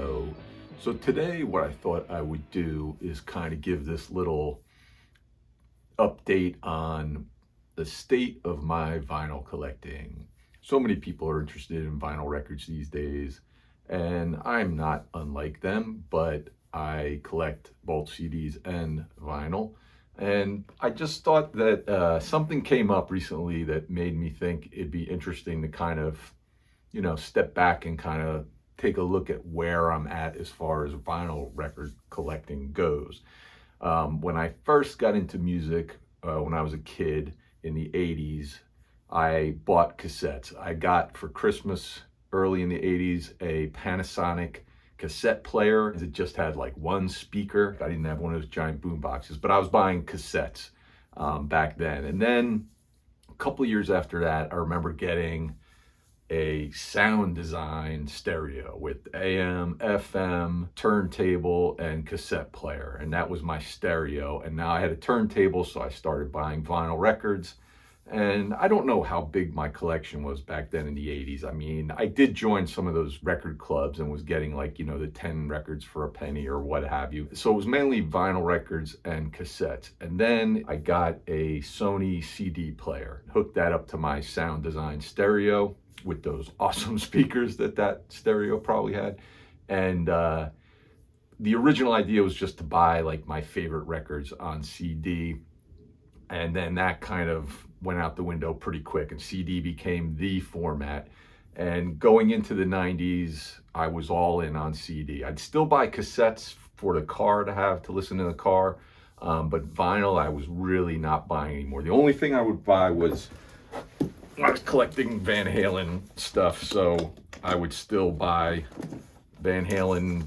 show. So today what I thought I would do is kind of give this little update on the state of my vinyl collecting. So many people are interested in vinyl records these days, and I'm not unlike them, but I collect both CDs and vinyl. And I just thought that something came up recently that made me think it'd be interesting to kind of, step back and kind of take a look at where I'm at as far as vinyl record collecting goes. When I first got into music, when I was a kid in the 80s, I bought cassettes. I got for Christmas early in the 80s a Panasonic cassette player. It just had like one speaker. I didn't have one of those giant boom boxes, but I was buying cassettes back then. And then a couple of years after that, I remember getting a sound design stereo with AM, FM, turntable, and cassette player. And that was my stereo. And now I had a turntable, so I started buying vinyl records. And I don't know how big my collection was back then in the 80s. I mean, I did join some of those record clubs and was getting like, the 10 records for a penny or what have you. So it was mainly vinyl records and cassettes. And then I got a Sony CD player, hooked that up to my sound design stereo with those awesome speakers that stereo probably had. And the original idea was just to buy like my favorite records on CD. And then that kind of went out the window pretty quick, and CD became the format. And going into the 90s, I was all in on CD. I'd still buy cassettes for the car to have to listen in the car, but vinyl I was really not buying anymore. The only thing I would buy was, I was collecting Van Halen stuff, so I would still buy Van Halen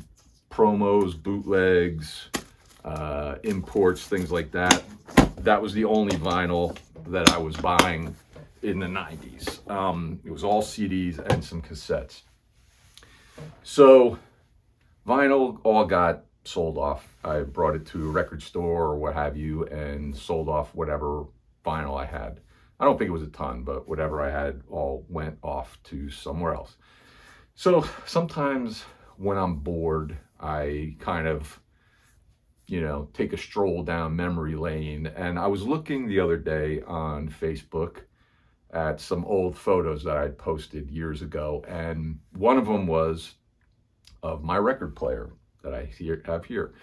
promos, bootlegs, imports, things like that. That was the only vinyl that I was buying in the 90s. It was all CDs and some cassettes. So vinyl all got sold off. I brought it to a record store or what have you and sold off whatever vinyl I had. I don't think it was a ton, but whatever I had all went off to somewhere else. So sometimes when I'm bored, I kind of take a stroll down memory lane. And I was looking the other day on Facebook at some old photos that I'd posted years ago. And one of them was of my record player that I have here.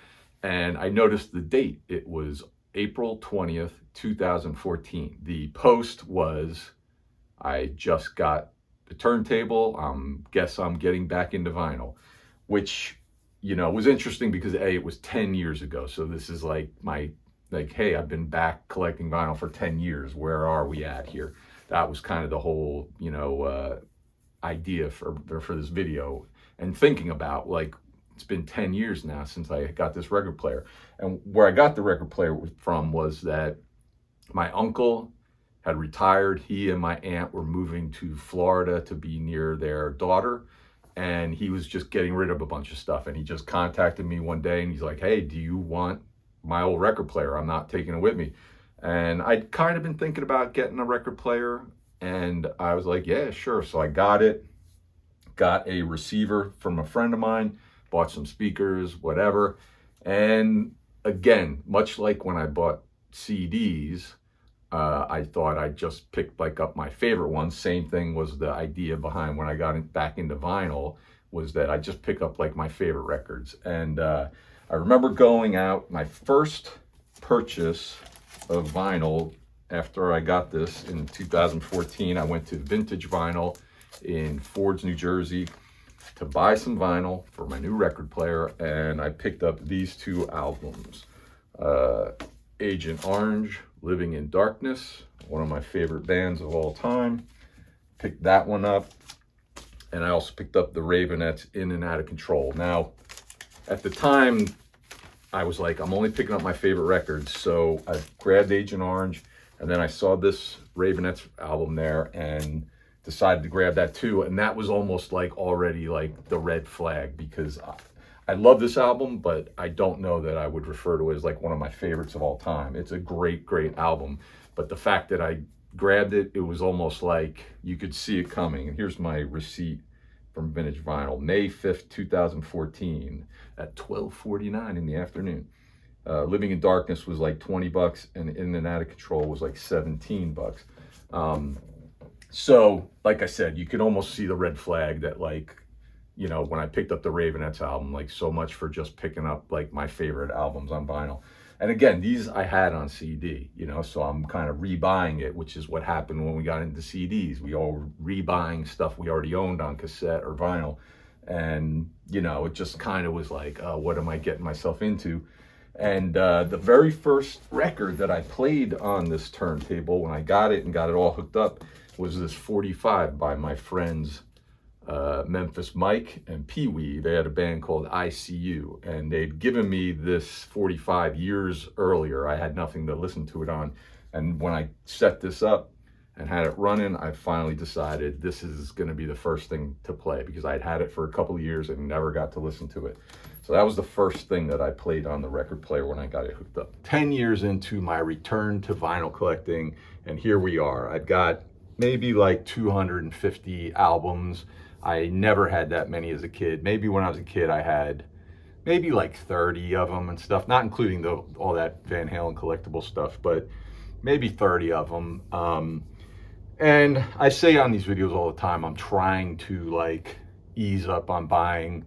And I noticed the date. It was April 20th, 2014. The post was, I just got the turntable. Guess I'm getting back into vinyl, which it was interesting because it was 10 years ago. So this is like hey, I've been back collecting vinyl for 10 years. Where are we at here? That was kind of the whole, idea for this video, and thinking about like, it's been 10 years now since I got this record player. And where I got the record player from was that my uncle had retired. He and my aunt were moving to Florida to be near their daughter. And he was just getting rid of a bunch of stuff. And he just contacted me one day and he's like, hey, do you want my old record player? I'm not taking it with me. And I'd kind of been thinking about getting a record player. And I was like, yeah, sure. So I got it, got a receiver from a friend of mine, bought some speakers, whatever. And again, much like when I bought CDs, I thought I'd just pick up my favorite ones. Same thing was the idea behind when I got back into vinyl, was that I just pick up like my favorite records. And I remember going out, my first purchase of vinyl after I got this in 2014, I went to Vintage Vinyl in Fords, New Jersey to buy some vinyl for my new record player. And I picked up these two albums, Agent Orange, Living in Darkness, one of my favorite bands of all time. Picked that one up. And I also picked up the Ravenettes, In and Out of Control. Now, at the time, I was like, I'm only picking up my favorite records. So I grabbed Agent Orange, and then I saw this Ravenettes album there and decided to grab that too. And that was almost like already like the red flag, because I love this album, but I don't know that I would refer to it as like one of my favorites of all time. It's a great, great album. But the fact that I grabbed it, it was almost like you could see it coming. And here's my receipt from Vintage Vinyl, May 5th, 2014 at 12:49 in the afternoon. Living in Darkness was like 20 bucks, and In and Out of Control was like 17 bucks. So, like I said, you can almost see the red flag that, like, you know, when I picked up the Ravenettes album, like, so much for just picking up like my favorite albums on vinyl. And again, these I had on CD, you know, so I'm kind of rebuying it, which is what happened when we got into CDs. We all were rebuying stuff we already owned on cassette or vinyl. And, you know, it just kind of was like, what am I getting myself into? And the very first record that I played on this turntable when I got it and got it all hooked up was this 45 by my friends Memphis Mike and Pee Wee. They had a band called ICU, and they'd given me this 45 years earlier. I had nothing to listen to it on, and when I set this up and had it running, I finally decided this is going to be the first thing to play, because I'd had it for a couple of years and never got to listen to it. So that was the first thing that I played on the record player when I got it hooked up. 10 years into my return to vinyl collecting, and here we are. I've got maybe like 250 albums. I never had that many as a kid. Maybe when I was a kid, I had maybe like 30 of them and stuff, not including all that Van Halen collectible stuff, but maybe 30 of them. And I say on these videos all the time, I'm trying to like ease up on buying,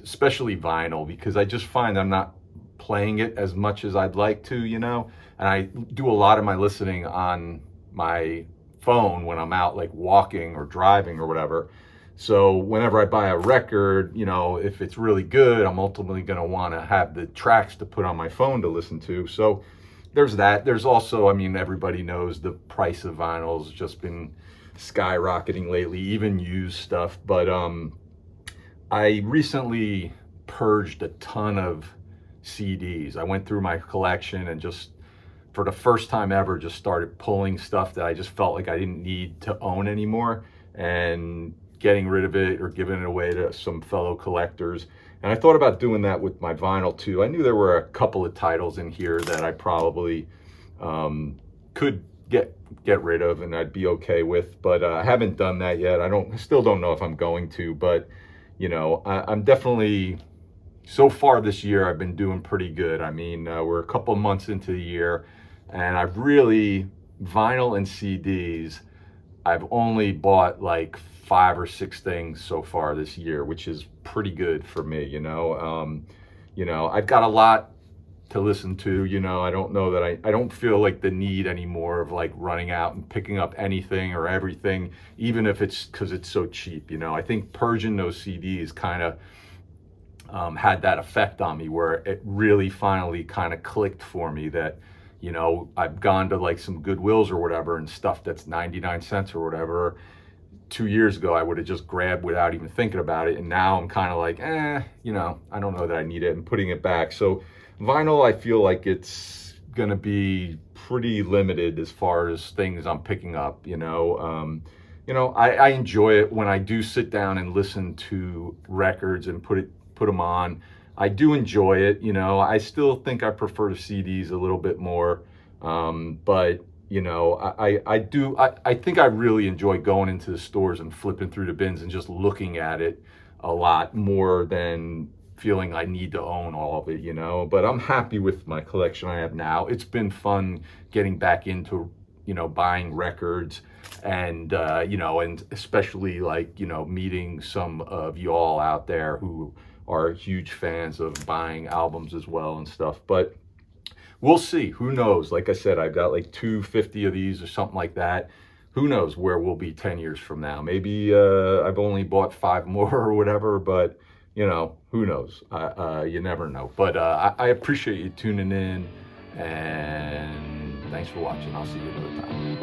especially vinyl, because I just find I'm not playing it as much as I'd like to, you know? And I do a lot of my listening on my phone when I'm out like walking or driving or whatever. So whenever I buy a record, you know, if it's really good, I'm ultimately going to want to have the tracks to put on my phone to listen to. So there's that. There's also, I mean, everybody knows the price of vinyl's just been skyrocketing lately, even used stuff. But I recently purged a ton of CDs. I went through my collection and just, for the first time ever, just started pulling stuff that I just felt like I didn't need to own anymore, and getting rid of it or giving it away to some fellow collectors. And I thought about doing that with my vinyl too. I knew there were a couple of titles in here that I probably could get rid of and I'd be okay with, but I haven't done that yet. I still don't know if I'm going to, but you know, I'm definitely, so far this year, I've been doing pretty good. I mean, we're a couple months into the year, and I've really, vinyl and CDs, I've only bought like 5 or 6 things so far this year, which is pretty good for me, you know. I've got a lot to listen to, you know. I don't know that I don't feel like the need anymore of like running out and picking up anything or everything, even if it's because it's so cheap, you know. I think purging those CDs kind of had that effect on me, where it really finally kind of clicked for me that, you know, I've gone to like some Goodwills or whatever and stuff that's 99 cents or whatever. 2 years ago, I would have just grabbed without even thinking about it. And now I'm kind of like, you know, I don't know that I need it, and putting it back. So vinyl, I feel like it's going to be pretty limited as far as things I'm picking up, you know. I enjoy it when I do sit down and listen to records and put them on. I do enjoy it, you know. I still think I prefer the CDs a little bit more, but you know, I think I really enjoy going into the stores and flipping through the bins and just looking at it a lot more than feeling I need to own all of it, you know. But I'm happy with my collection I have now. It's been fun getting back into, you know, buying records, and you know, and especially like, you know, meeting some of y'all out there who are huge fans of buying albums as well and stuff. But we'll see. Who knows? Like I said, I've got like 250 of these or something like that. Who knows where we'll be 10 years from now? Maybe I've only bought 5 more or whatever, but you know, who knows? You never know. But I appreciate you tuning in, and thanks for watching. I'll see you another time.